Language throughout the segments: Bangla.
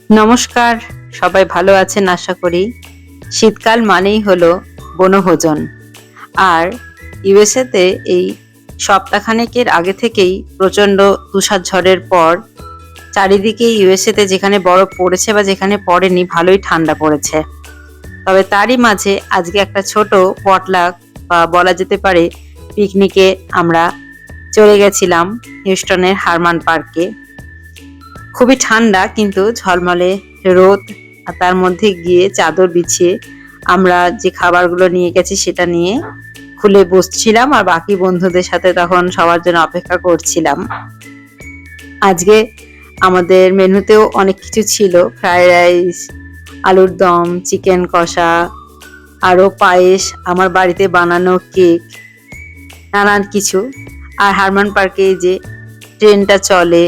নমস্কার, সবাই ভালো আছেন আশা করি। শীতকাল মানেই হলো বনভোজন। আর ইউএসএতে এই সপ্তাহখানেকের আগে থেকেই প্রচণ্ড তুষারঝড়ের পর চারিদিকে ইউএসএতে যেখানে বরফ পড়েছে বা যেখানে পড়েনি ভালোই ঠান্ডা পড়েছে। তবে তারই মাঝে আজকে একটা ছোট পটলাক বা বলা যেতে পারে পিকনিকে আমরা চলে গেছিলাম হিউস্টনের হারমান পার্কে। খুবই ঠান্ডা কিন্তু ঝলমলে রোদ, আর তার মধ্যে গিয়ে চাদর বিছিয়ে আমরা যে খাবারগুলো নিয়ে গেছি সেটা নিয়ে খুলে বসছিলাম আর বাকি বন্ধুদের সাথে তখন সবার জন্য অপেক্ষা করছিলাম। আজকে আমাদের মেনুতেও অনেক কিছু ছিল, ফ্রাইড রাইস, আলুর দম, চিকেন কষা, আরও পায়েস, আমার বাড়িতে বানানো কেক, নানান কিছু। আর হারমান পার্কে যে ট্রেনটা চলে,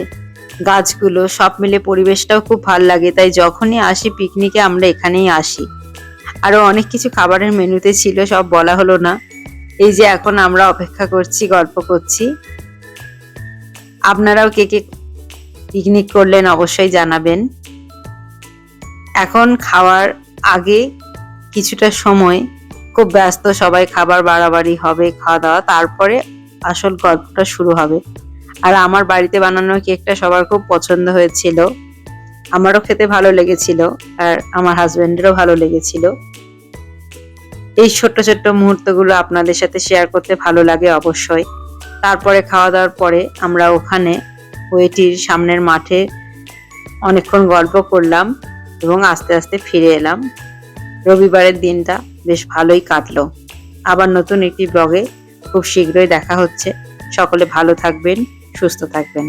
গাছগুলো সব মিলে পরিবেশটাও খুব ভাল লাগে, তাই যখনই আসি পিকনিকে আমরা এখানেই আসি। আরো অনেক কিছু খাবারের মেনুতে ছিল, সব বলা হলো না। এই যে এখন আমরা অপেক্ষা করছি, গল্প করছি। আপনারাও কে কে পিকনিক করলেন অবশ্যই জানাবেন। এখন খাওয়ার আগে কিছুটা সময় খুব ব্যস্ত সবাই, খাবার বাড়াবাড়ি হবে, খাওয়া দাওয়া, তারপরে আসল গল্পটা শুরু হবে। আর আমার বাড়িতে বানানো কেকটা সবার খুব পছন্দ হয়েছিল, আমারও খেতে ভালো লেগেছিল আর আমার হাজবেন্ডেরও ভালো লেগেছিল। এই ছোট্ট ছোট্ট মুহূর্তগুলো আপনাদের সাথে শেয়ার করতে ভালো লাগে অবশ্যই। তারপরে খাওয়া দাওয়ার পরে আমরা ওখানে ওয়েটির সামনের মাঠে অনেকক্ষণ গল্প করলাম এবং আস্তে আস্তে ফিরে এলাম। রবিবারের দিনটা বেশ ভালোই কাটলো। আবার নতুন একটি ব্লগে খুব শীঘ্রই দেখা হচ্ছে। সকলে ভালো থাকবেন, সুস্থ থাকবেন।